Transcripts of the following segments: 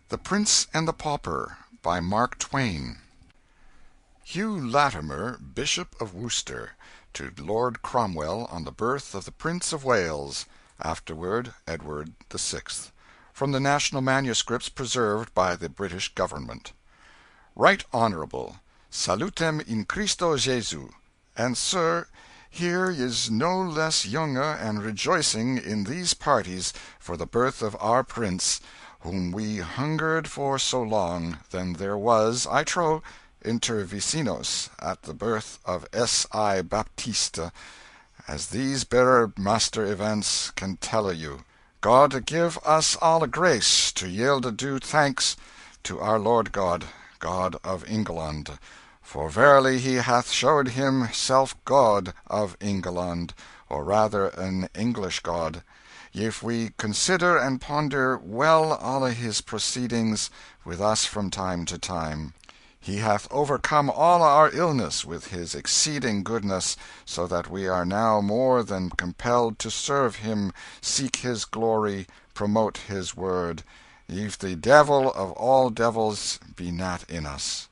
The Prince and the Pauper by Mark Twain. Hugh Latimer, Bishop of Worcester, to Lord Cromwell on the birth of the Prince of Wales, afterward Edward VI. From the National Manuscripts preserved by the British Government. Right Honorable, Salutem in Christo Jesu. And, sir, here is no less younger and rejoicing in these parties for the birth of our Prince, whom we hungered for so long, than there was, I trow, inter vecinos, at the birth of S.I. Baptista, as these bearer master events can telle you. God give us all grace to yielde due thanks to our Lord God, God of England, for verily he hath showed himself God of England, or rather an English God. If we consider and ponder well all his proceedings with us from time to time, he hath overcome all our illness with his exceeding goodness, so that we are now more than compelled to serve him, seek his glory, promote his word, if the devil of all devils be not in us.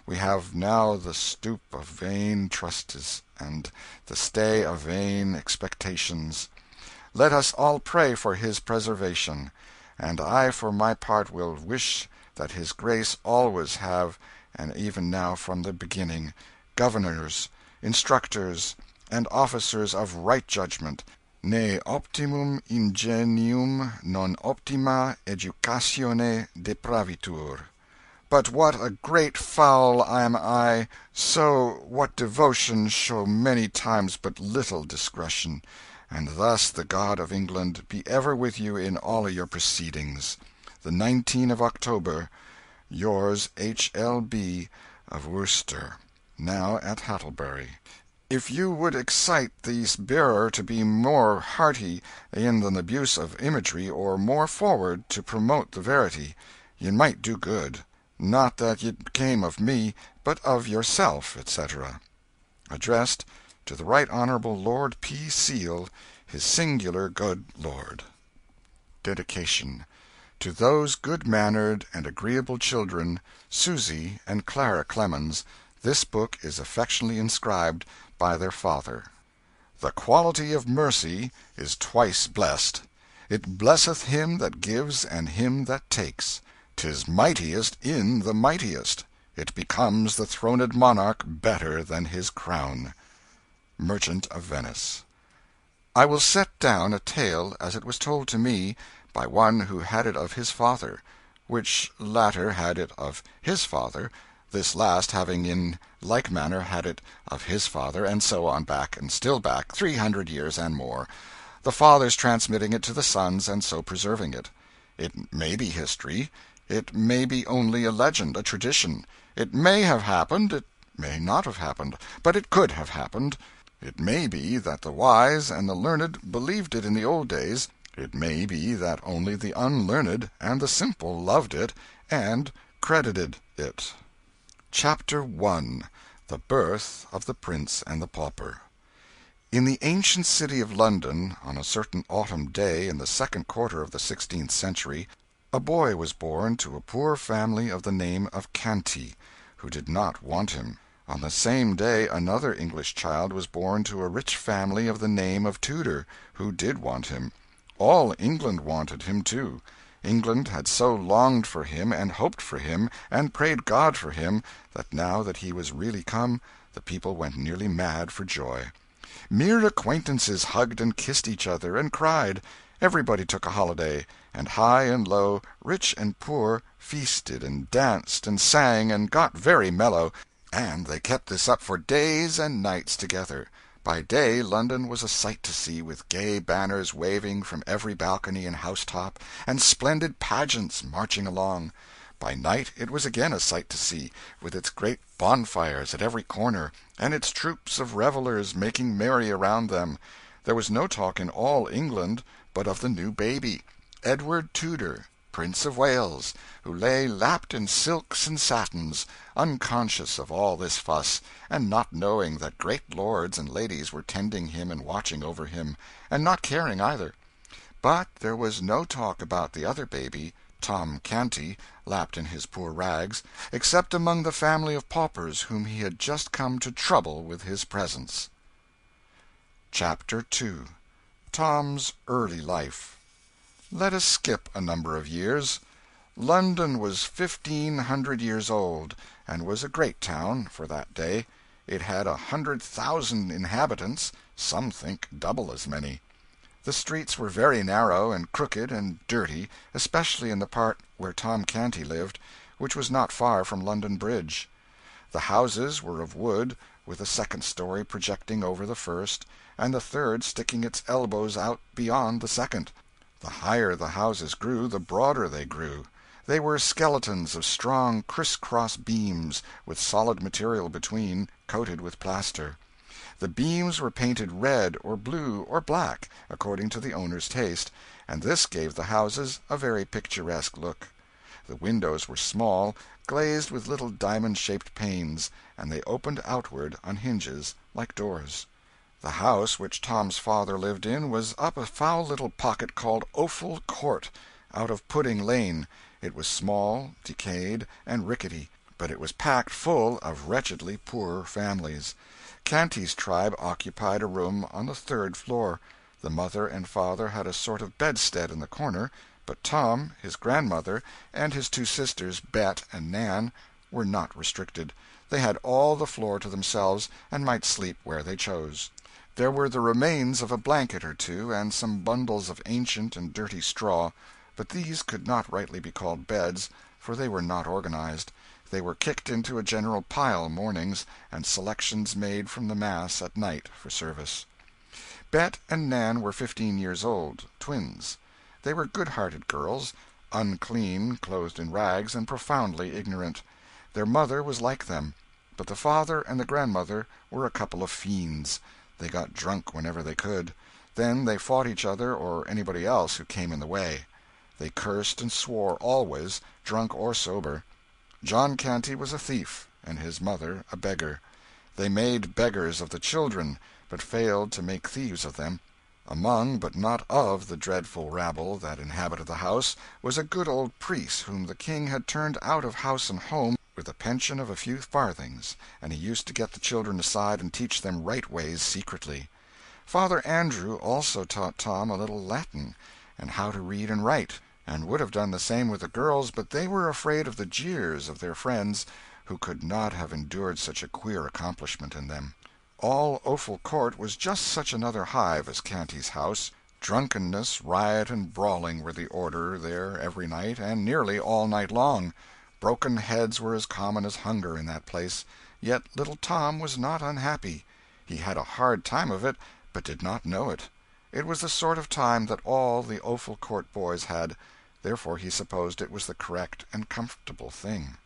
We have now the stoop of vain trusts, and the stay of vain expectations. Let us all pray for his preservation, and I for my part will wish that his grace always have, and even now from the beginning, governors, instructors, and officers of right judgment, ne optimum ingenium non optima educatione depravitur. But what a great foul am I, so what devotion show many times but little discretion. And thus the God of England be ever with you in all your proceedings. The 19 of October, yours H. L. B. of Worcester, now at Hattlebury. If you would excite this bearer to be more hearty in the abuse of imagery, or more forward to promote the verity, ye might do good, not that it came of me, but of yourself, etc. Addressed to the Right Honorable Lord P. Seal, his singular good lord. Dedication. To those good-mannered and agreeable children, Susie and Clara Clemens, this book is affectionately inscribed by their father. The quality of mercy is twice blessed. It blesseth him that gives and him that takes. 'Tis mightiest in the mightiest. It becomes the throned monarch better than his crown. Merchant of Venice. I will set down a tale as it was told to me by one who had it of his father, which latter had it of his father, this last having in like manner had it of his father, and so on back, and still back, 300 years and more, the fathers transmitting it to the sons, and so preserving it. It may be history, it may be only a legend, a tradition. It may have happened, it may not have happened, but it could have happened. It may be that the wise and the learned believed it in the old days, it may be that only the unlearned and the simple loved it, and credited it. Chapter 1. The Birth of the Prince and the Pauper. In the ancient city of London, on a certain autumn day in the second quarter of the 16th century, a boy was born to a poor family of the name of Canty, who did not want him. On the same day another English child was born to a rich family of the name of Tudor, who did want him. All England wanted him, too. England had so longed for him, and hoped for him, and prayed God for him, that now that he was really come, the people went nearly mad for joy. Mere acquaintances hugged and kissed each other, and cried. Everybody took a holiday, and high and low, rich and poor, feasted and danced and sang and got very mellow, and they kept this up for days and nights together. By day London was a sight to see, with gay banners waving from every balcony and housetop, and splendid pageants marching along. By night it was again a sight to see, with its great bonfires at every corner, and its troops of revellers making merry around them. There was no talk in all England but of the new baby, Edward Tudor, Prince of Wales, who lay lapped in silks and satins, unconscious of all this fuss, and not knowing that great lords and ladies were tending him and watching over him, and not caring either. But there was no talk about the other baby, Tom Canty, lapped in his poor rags, except among the family of paupers whom he had just come to trouble with his presence. Chapter 2 Tom's Early Life. Let us skip a number of years. London was 1,500 years old, and was a great town for that day. It had 100,000 inhabitants, some think double as many. The streets were very narrow and crooked and dirty, especially in the part where Tom Canty lived, which was not far from London Bridge. The houses were of wood, with a second story projecting over the first, and the third sticking its elbows out beyond the second. The higher the houses grew, the broader they grew. They were skeletons of strong criss-cross beams, with solid material between, coated with plaster. The beams were painted red or blue or black, according to the owner's taste, and this gave the houses a very picturesque look. The windows were small, glazed with little diamond-shaped panes, and they opened outward on hinges like doors. The house which Tom's father lived in was up a foul little pocket called Offal Court, out of Pudding Lane. It was small, decayed, and rickety, but it was packed full of wretchedly poor families. Canty's tribe occupied a room on the third floor. The mother and father had a sort of bedstead in the corner, but Tom, his grandmother, and his two sisters, Bet and Nan, were not restricted. They had all the floor to themselves, and might sleep where they chose. There were the remains of a blanket or two, and some bundles of ancient and dirty straw, but these could not rightly be called beds, for they were not organized. They were kicked into a general pile mornings, and selections made from the mass at night for service. Bet and Nan were 15 years old, twins. They were good-hearted girls, unclean, clothed in rags, and profoundly ignorant. Their mother was like them, but the father and the grandmother were a couple of fiends. They got drunk whenever they could. Then they fought each other or anybody else who came in the way. They cursed and swore always, drunk or sober. John Canty was a thief, and his mother a beggar. They made beggars of the children, but failed to make thieves of them. Among, but not of, the dreadful rabble that inhabited the house was a good old priest whom the king had turned out of house and home with a pension of a few farthings, and he used to get the children aside and teach them right ways secretly. Father Andrew also taught Tom a little Latin, and how to read and write, and would have done the same with the girls, but they were afraid of the jeers of their friends, who could not have endured such a queer accomplishment in them. All Offal Court was just such another hive as Canty's house. Drunkenness, riot, and brawling were the order there every night, and nearly all night long. Broken heads were as common as hunger in that place. Yet little Tom was not unhappy. He had a hard time of it, but did not know it. It was the sort of time that all the Offal Court boys had, therefore he supposed it was the correct and comfortable thing.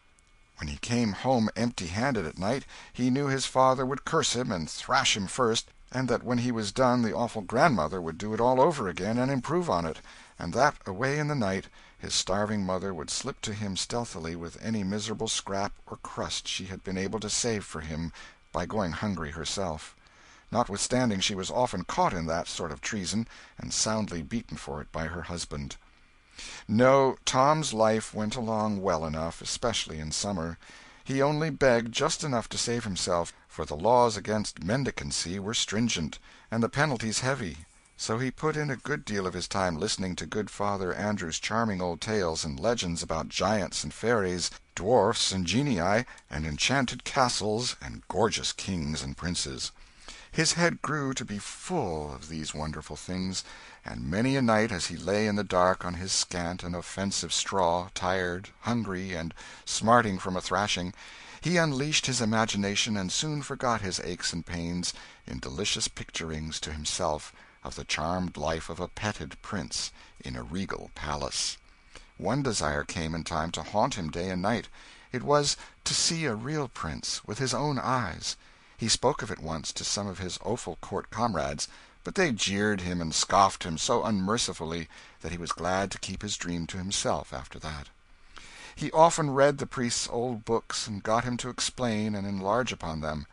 When he came home empty-handed at night, he knew his father would curse him and thrash him first, and that when he was done the awful grandmother would do it all over again and improve on it, and that away in the night his starving mother would slip to him stealthily with any miserable scrap or crust she had been able to save for him by going hungry herself. Notwithstanding, she was often caught in that sort of treason, and soundly beaten for it by her husband. No, Tom's life went along well enough, especially in summer. He only begged just enough to save himself, for the laws against mendicancy were stringent, and the penalties heavy. So he put in a good deal of his time listening to good Father Andrew's charming old tales and legends about giants and fairies, dwarfs and genii, and enchanted castles and gorgeous kings and princes. His head grew to be full of these wonderful things, and many a night as he lay in the dark on his scant and offensive straw, tired, hungry, and smarting from a thrashing, he unleashed his imagination and soon forgot his aches and pains in delicious picturings to himself of the charmed life of a petted prince in a regal palace. One desire came in time to haunt him day and night. It was to see a real prince with his own eyes. He spoke of it once to some of his Offal Court comrades, but they jeered him and scoffed him so unmercifully that he was glad to keep his dream to himself after that. He often read the priest's old books and got him to explain and enlarge upon them.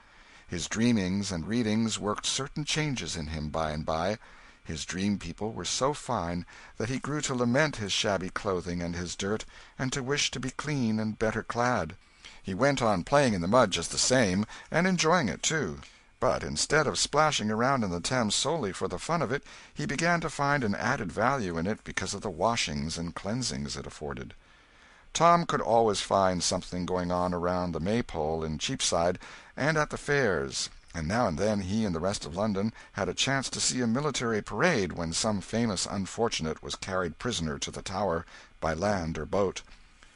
His dreamings and readings worked certain changes in him by and by. His dream people were so fine that he grew to lament his shabby clothing and his dirt, and to wish to be clean and better clad. He went on playing in the mud just the same, and enjoying it, too. But instead of splashing around in the Thames solely for the fun of it, he began to find an added value in it because of the washings and cleansings it afforded. Tom could always find something going on around the Maypole in Cheapside and at the fairs, and now and then he and the rest of London had a chance to see a military parade when some famous unfortunate was carried prisoner to the Tower, by land or boat.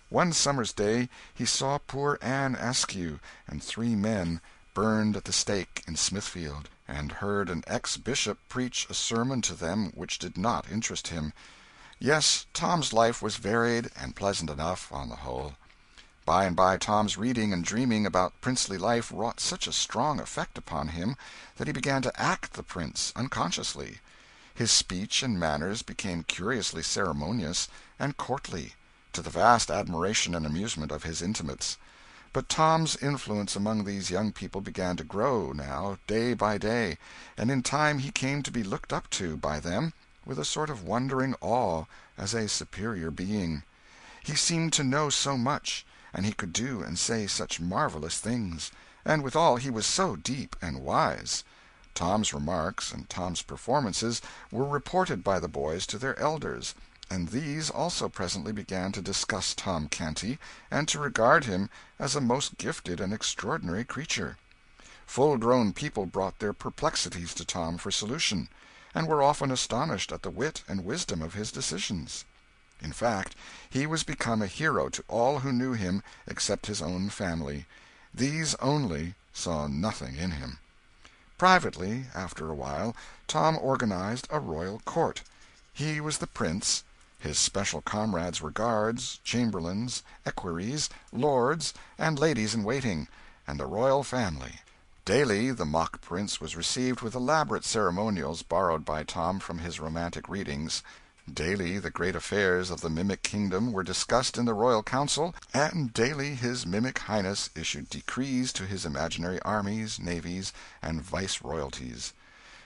One summer's day he saw poor Anne Askew and 3 men burned at the stake in Smithfield, and heard an ex-bishop preach a sermon to them which did not interest him. Yes, Tom's life was varied and pleasant enough, on the whole. By and by Tom's reading and dreaming about princely life wrought such a strong effect upon him that he began to act the prince unconsciously. His speech and manners became curiously ceremonious and courtly, to the vast admiration and amusement of his intimates. But Tom's influence among these young people began to grow, now, day by day, and in time he came to be looked up to by them with a sort of wondering awe as a superior being. He seemed to know so much, and he could do and say such marvelous things, and withal he was so deep and wise. Tom's remarks and Tom's performances were reported by the boys to their elders, and these also presently began to discuss Tom Canty, and to regard him as a most gifted and extraordinary creature. Full-grown people brought their perplexities to Tom for solution, and were often astonished at the wit and wisdom of his decisions. In fact, he was become a hero to all who knew him except his own family. These only saw nothing in him. Privately, after a while, Tom organized a royal court. He was the prince. His special comrades were guards, chamberlains, equerries, lords, and ladies-in-waiting, and the royal family. Daily the mock prince was received with elaborate ceremonials borrowed by Tom from his romantic readings. Daily the great affairs of the mimic kingdom were discussed in the royal council, and daily his mimic highness issued decrees to his imaginary armies, navies, and viceroyalties.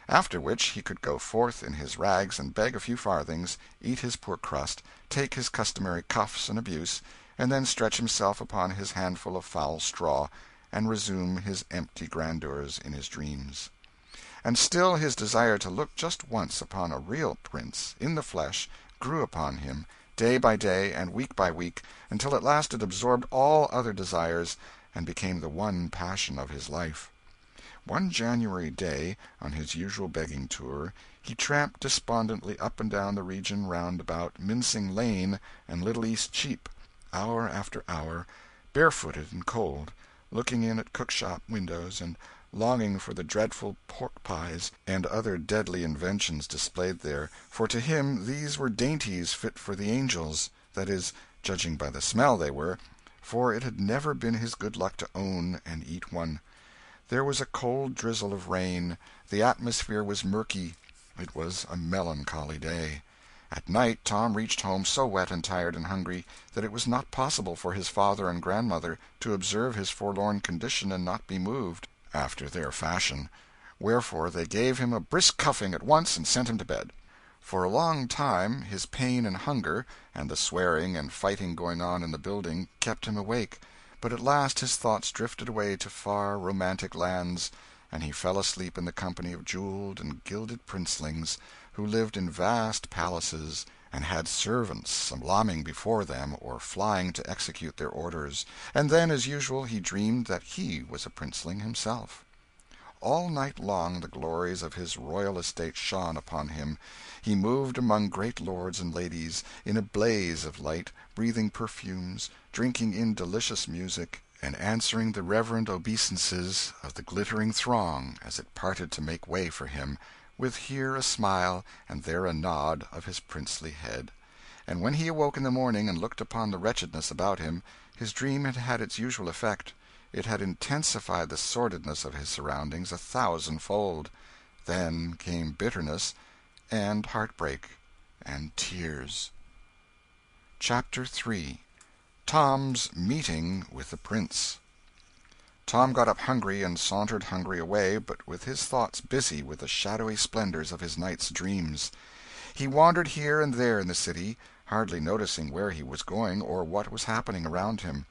After which he could go forth in his rags and beg a few farthings, eat his poor crust, take his customary cuffs and abuse, and then stretch himself upon his handful of foul straw, and resume his empty grandeurs in his dreams. And still his desire to look just once upon a real prince, in the flesh, grew upon him, day by day and week by week, until at last it absorbed all other desires, and became the one passion of his life. One January day, on his usual begging tour, he tramped despondently up and down the region round about Mincing Lane and Little East Cheap, hour after hour, barefooted and cold, looking in at cook-shop windows and longing for the dreadful pork-pies and other deadly inventions displayed there, for to him these were dainties fit for the angels, that is, judging by the smell they were, for it had never been his good luck to own and eat one. There was a cold drizzle of rain, the atmosphere was murky, it was a melancholy day. At night Tom reached home so wet and tired and hungry that it was not possible for his father and grandmother to observe his forlorn condition and not be moved, after their fashion. Wherefore they gave him a brisk cuffing at once and sent him to bed. For a long time his pain and hunger, and the swearing and fighting going on in the building, kept him awake, but at last his thoughts drifted away to far romantic lands, and he fell asleep in the company of jewelled and gilded princelings, who lived in vast palaces, and had servants salaaming before them or flying to execute their orders, and then, as usual, he dreamed that he was a princeling himself. All night long the glories of his royal estate shone upon him. He moved among great lords and ladies, in a blaze of light, breathing perfumes, drinking in delicious music, and answering the reverent obeisances of the glittering throng as it parted to make way for him, with here a smile and there a nod of his princely head. And when he awoke in the morning and looked upon the wretchedness about him, his dream had had its usual effect. It had intensified the sordidness of his surroundings 1,000-fold. Then came bitterness, and heartbreak, and tears. Chapter 3. Tom's Meeting with the Prince. Tom got up hungry and sauntered hungry away, but with his thoughts busy with the shadowy splendors of his night's dreams. He wandered here and there in the city, hardly noticing where he was going or what was happening around him.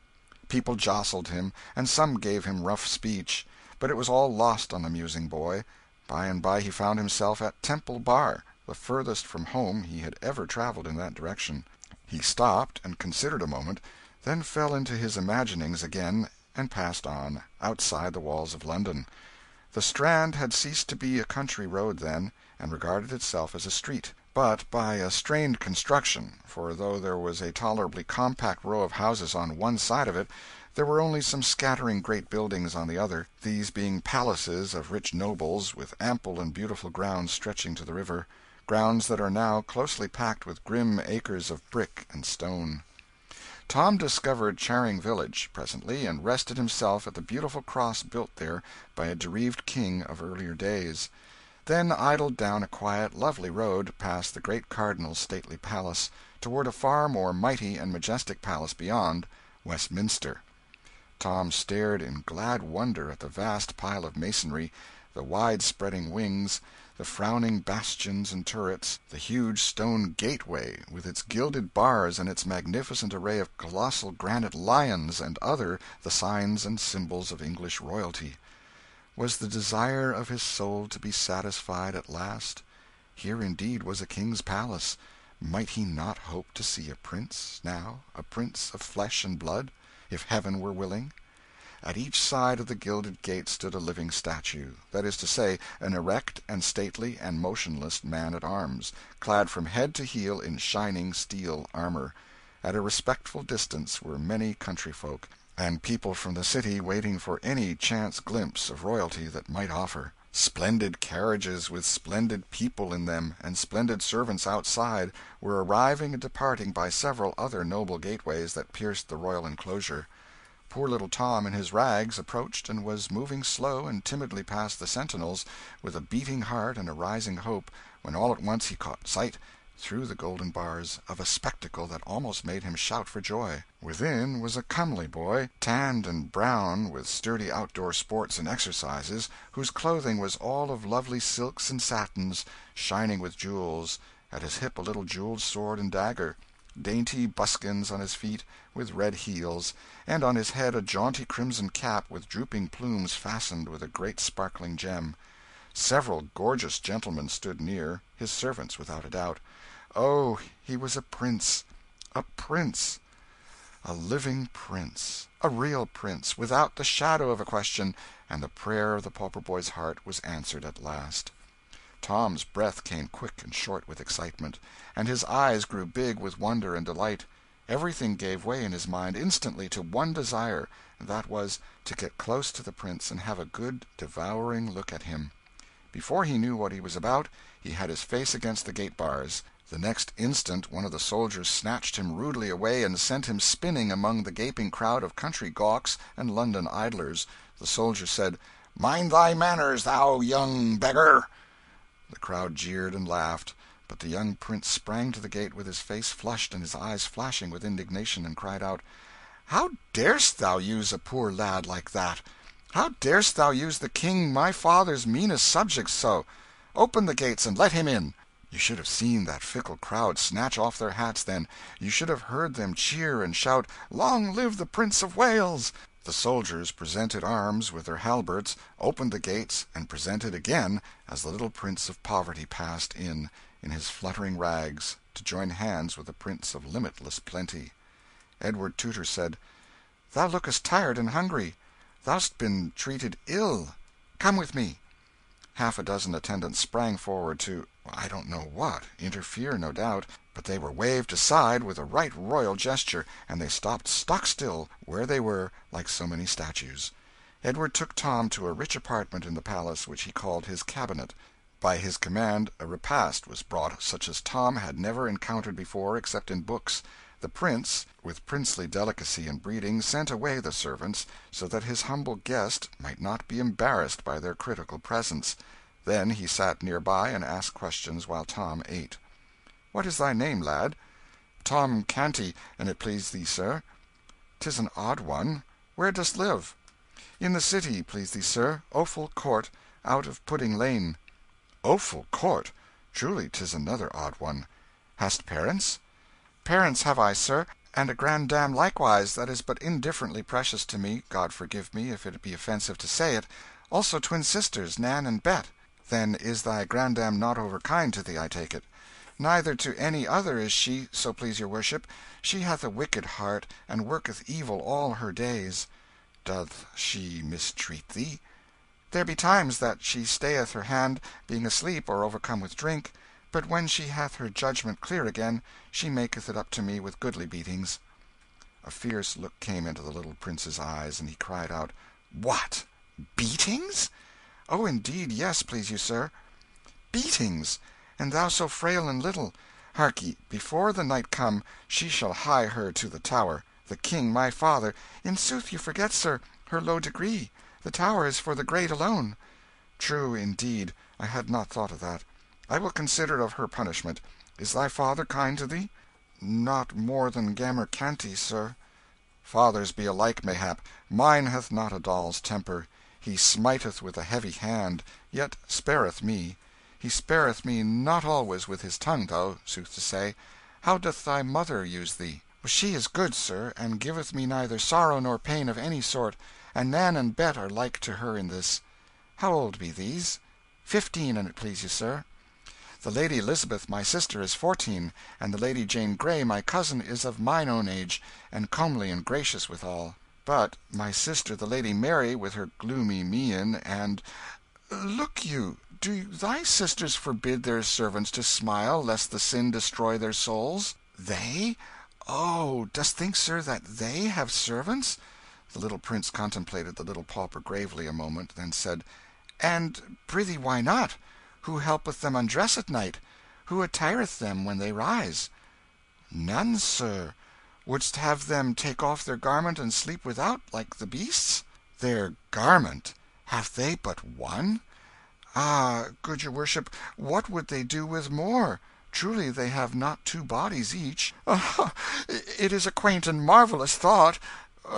People jostled him, and some gave him rough speech, but it was all lost on the musing boy. By and by he found himself at Temple Bar, the furthest from home he had ever traveled in that direction. He stopped and considered a moment, then fell into his imaginings again and passed on, outside the walls of London. The Strand had ceased to be a country road then, and regarded itself as a street, but by a strained construction, for though there was a tolerably compact row of houses on one side of it, there were only some scattering great buildings on the other, these being palaces of rich nobles, with ample and beautiful grounds stretching to the river, grounds that are now closely packed with grim acres of brick and stone. Tom discovered Charing Village, presently, and rested himself at the beautiful cross built there by a bereaved king of earlier days; then idled down a quiet, lovely road, past the great Cardinal's stately palace, toward a far more mighty and majestic palace beyond, Westminster. Tom stared in glad wonder at the vast pile of masonry, the wide-spreading wings, the frowning bastions and turrets, the huge stone gateway, with its gilded bars and its magnificent array of colossal granite lions and other the signs and symbols of English royalty. Was the desire of his soul to be satisfied at last? Here indeed was a king's palace. Might he not hope to see a prince, now, a prince of flesh and blood, if heaven were willing? At each side of the gilded gate stood a living statue, that is to say, an erect and stately and motionless man-at-arms, clad from head to heel in shining steel armor. At a respectful distance were many country folk, and people from the city waiting for any chance glimpse of royalty that might offer. Splendid carriages with splendid people in them, and splendid servants outside, were arriving and departing by several other noble gateways that pierced the royal enclosure. Poor little Tom in his rags approached and was moving slow and timidly past the sentinels, with a beating heart and a rising hope, when all at once he caught sight, through the golden bars, of a spectacle that almost made him shout for joy. Within was a comely boy, tanned and brown with sturdy outdoor sports and exercises, whose clothing was all of lovely silks and satins, shining with jewels, at his hip a little jeweled sword and dagger, dainty buskins on his feet, with red heels, and on his head a jaunty crimson cap with drooping plumes fastened with a great sparkling gem. Several gorgeous gentlemen stood near, his servants without a doubt. Oh, he was a prince, a prince, a living prince, a real prince, without the shadow of a question, and the prayer of the pauper boy's heart was answered at last. Tom's breath came quick and short with excitement, and his eyes grew big with wonder and delight. Everything gave way in his mind instantly to one desire, and that was to get close to the prince and have a good devouring look at him. Before he knew what he was about, he had his face against the gate bars. The next instant one of the soldiers snatched him rudely away and sent him spinning among the gaping crowd of country gawks and London idlers. The soldier said, "Mind thy manners, thou young beggar!" The crowd jeered and laughed, but the young prince sprang to the gate with his face flushed and his eyes flashing with indignation, and cried out, "How darest thou use a poor lad like that? How darest thou use the king my father's meanest subjects so? Open the gates and let him in!" You should have seen that fickle crowd snatch off their hats then. You should have heard them cheer and shout, "Long live the Prince of Wales!" The soldiers presented arms with their halberds, opened the gates, and presented again as the little Prince of Poverty passed in his fluttering rags, to join hands with the Prince of Limitless Plenty. Edward Tudor said, "Thou lookest tired and hungry. Thou'st been treated ill. Come with me." Half a dozen attendants sprang forward to, I don't know what, interfere, no doubt, but they were waved aside with a right royal gesture, and they stopped stock still where they were, like so many statues. Edward took Tom to a rich apartment in the palace which he called his cabinet. By his command a repast was brought such as Tom had never encountered before except in books. The prince, with princely delicacy and breeding, sent away the servants, so that his humble guest might not be embarrassed by their critical presence. Then he sat near by and asked questions while Tom ate. "What is thy name, lad?" "Tom Canty, an' it please thee, sir." "'Tis an odd one. Where dost live?" "In the city, please thee, sir, Offal Court, out of Pudding Lane." "Offal Court! Truly 'tis another odd one. Hast parents?" "Parents have I, sir, and a grandam likewise that is but indifferently precious to me, God forgive me if it be offensive to say it; also twin sisters, Nan and Bet." "Then is thy grandam not overkind to thee, I take it." "Neither to any other is she, so please your worship. She hath a wicked heart, and worketh evil all her days." "Doth she mistreat thee?" "There be times that she stayeth her hand, being asleep or overcome with drink; but when she hath her judgment clear again, she maketh it up to me with goodly beatings." A fierce look came into the little prince's eyes, and he cried out "What! Beatings?" "Oh, indeed, yes, please you, sir." "Beatings! And thou so frail and little! Harkye, before the night come, she shall hie her to the Tower. The King my father "In sooth you forget, sir, her low degree. The Tower is for the great alone." "True, indeed, I had not thought of that. I will consider of her punishment. Is thy father kind to thee?" "Not more than Gammer Canty, sir." "Fathers be alike, mayhap. Mine hath not a doll's temper. He smiteth with a heavy hand, yet spareth me. He spareth me not always with his tongue, though, sooth to say. How doth thy mother use thee?" "She is good, sir, and giveth me neither sorrow nor pain of any sort, and Nan and Bet are like to her in this. How old be these?" "15, an' it please you, sir." "The Lady Elizabeth, my sister, is 14, and the Lady Jane Grey, my cousin, is of mine own age, and comely and gracious withal. But my sister the Lady Mary, with her gloomy mien, and "Look you, do thy sisters forbid their servants to smile, lest the sin destroy their souls?" "They? Oh, dost think, sir, that they have servants?" The little prince contemplated the little pauper gravely a moment, then said "And prithee why not? Who helpeth them undress at night? Who attireth them when they rise?" "None, sir. Wouldst have them take off their garment and sleep without, like the beasts?" "Their garment? Have they but one?" "Ah, good your worship, what would they do with more? Truly they have not two bodies each." "It is a quaint and marvellous thought.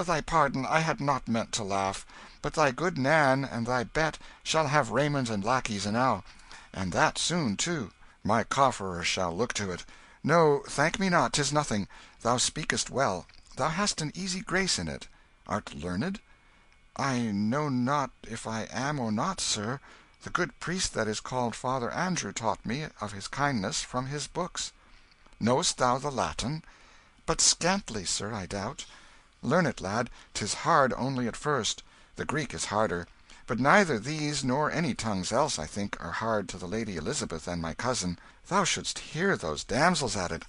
Thy pardon, I had not meant to laugh. But thy good Nan and thy Bet shall have raiment and lackeys enow, and that soon, too. My cofferer shall look to it. No, thank me not, 'tis nothing. Thou speakest well. Thou hast an easy grace in it. Art learned?" "I know not if I am or not, sir. The good priest that is called Father Andrew taught me, of his kindness, from his books." "Knowest thou the Latin?" "But scantly, sir, I doubt." "Learn it, lad. 'Tis hard only at first. The Greek is harder. But neither these nor any tongues else, I think, are hard to the Lady Elizabeth and my cousin. Thou shouldst hear those damsels at it.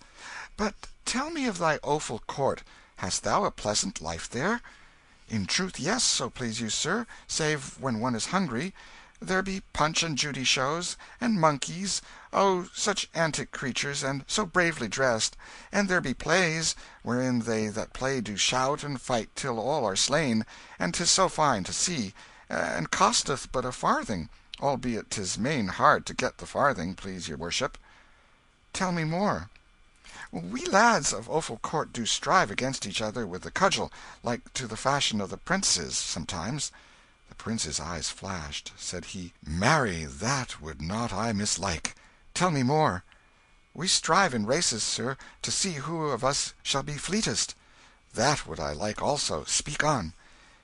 But tell me of thy Offal Court. Hast thou a pleasant life there?" "In truth, yes, so please you, sir, save when one is hungry. There be Punch and Judy shows, and monkeys oh, such antic creatures, and so bravely dressed; and there be plays, wherein they that play do shout and fight till all are slain, and 'tis so fine to see, and costeth but a farthing, albeit 'tis main hard to get the farthing, please your worship." "Tell me more." "We lads of Offal Court do strive against each other with the cudgel, like to the fashion of the 'prentices, sometimes." The prince's eyes flashed. Said he "Marry, that would not I mislike. Tell me more." "We strive in races, sir, to see who of us shall be fleetest." "That would I like also. Speak on."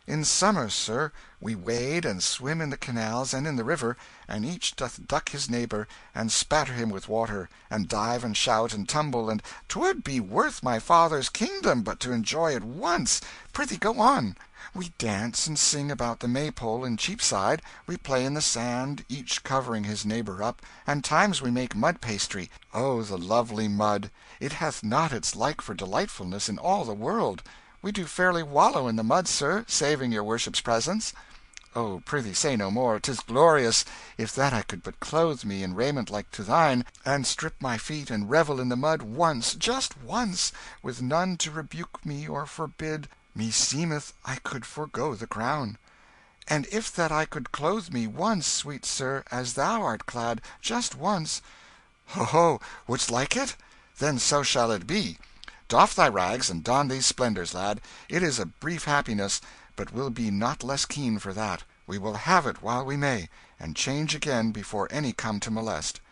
"In summer, sir, we wade and swim in the canals and in the river, and each doth duck his neighbour, and spatter him with water, and dive and shout and tumble, and 'twould be worth my father's kingdom but to enjoy it once. Prithee go on." "We dance and sing about the Maypole in Cheapside, we play in the sand, each covering his neighbour up, and times we make mud pastry. Oh, the lovely mud! It hath not its like for delightfulness in all the world. We do fairly wallow in the mud, sir, saving your worship's presence." "Oh, prithee say no more. 'Tis glorious. If that I could but clothe me in raiment like to thine, and strip my feet and revel in the mud once, just once, with none to rebuke me or forbid, meseemeth I could forego the crown. And if that I could clothe me once, sweet sir, as thou art clad, just once—" "Ho, ho! Wouldst like it? Then so shall it be. doff thy rags and don these splendours, lad. It is a brief happiness, but will be not less keen for that. We will have it while we may, and change again before any come to molest."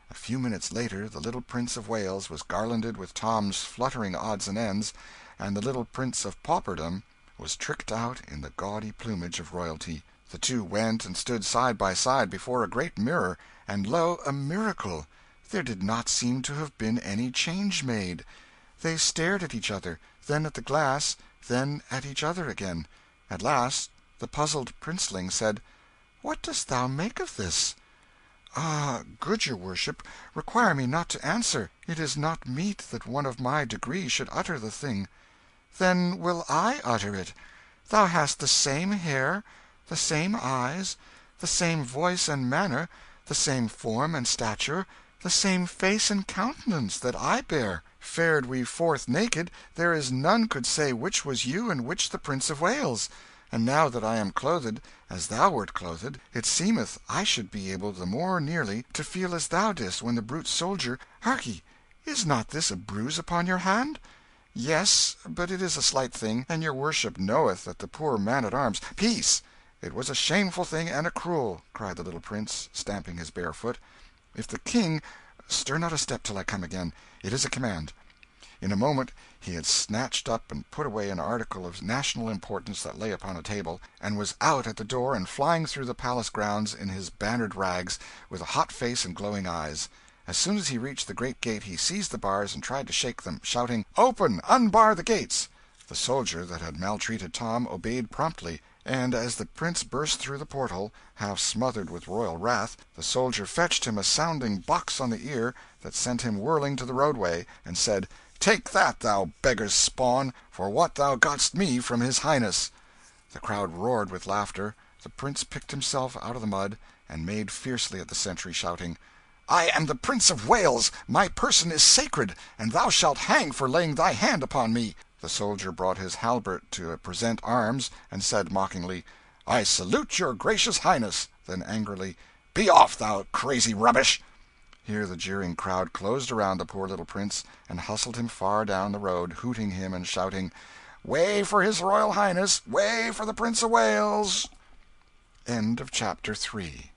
A few minutes later the little Prince of Wales was garlanded with Tom's fluttering odds and ends, and the little Prince of Pauperdom was tricked out in the gaudy plumage of royalty. The two went and stood side by side before a great mirror, and lo, a miracle! There did not seem to have been any change made. They stared at each other, then at the glass, then at each other again. At last the puzzled princeling said, "What dost thou make of this?" "Ah, good your worship, require me not to answer. It is not meet that one of my degree should utter the thing." "Then will I utter it. Thou hast the same hair, the same eyes, the same voice and manner, the same form and stature, the same face and countenance that I bear. Fared we forth naked, there is none could say which was you and which the Prince of Wales. And now that I am clothed as thou wert clothed, it seemeth I should be able the more nearly to feel as thou didst when the brute soldier Harkye, is not this a bruise upon your hand?" "Yes, but it is a slight thing, and your worship knoweth that the poor man at arms "Peace! It was a shameful thing and a cruel," cried the little prince, stamping his bare foot. "If the King Stir not a step till I come again. It is a command." In a moment he had snatched up and put away an article of national importance that lay upon a table, and was out at the door and flying through the palace grounds in his bannered rags, with a hot face and glowing eyes. As soon as he reached the great gate he seized the bars and tried to shake them, shouting, "Open! Unbar the gates!" The soldier that had maltreated Tom obeyed promptly, and as the prince burst through the portal, half smothered with royal wrath, the soldier fetched him a sounding box on the ear that sent him whirling to the roadway, and said, "Take that, thou beggar's spawn, for what thou got'st me from his highness." The crowd roared with laughter. The prince picked himself out of the mud, and made fiercely at the sentry, shouting, "I am the Prince of Wales! My person is sacred, and thou shalt hang for laying thy hand upon me." The soldier brought his halbert to present arms, and said mockingly, "I salute your gracious highness," then angrily, "Be off, thou crazy rubbish!" Here the jeering crowd closed around the poor little prince, and hustled him far down the road, hooting him and shouting, "Way for his royal highness! Way for the Prince of Wales!" Chapter 4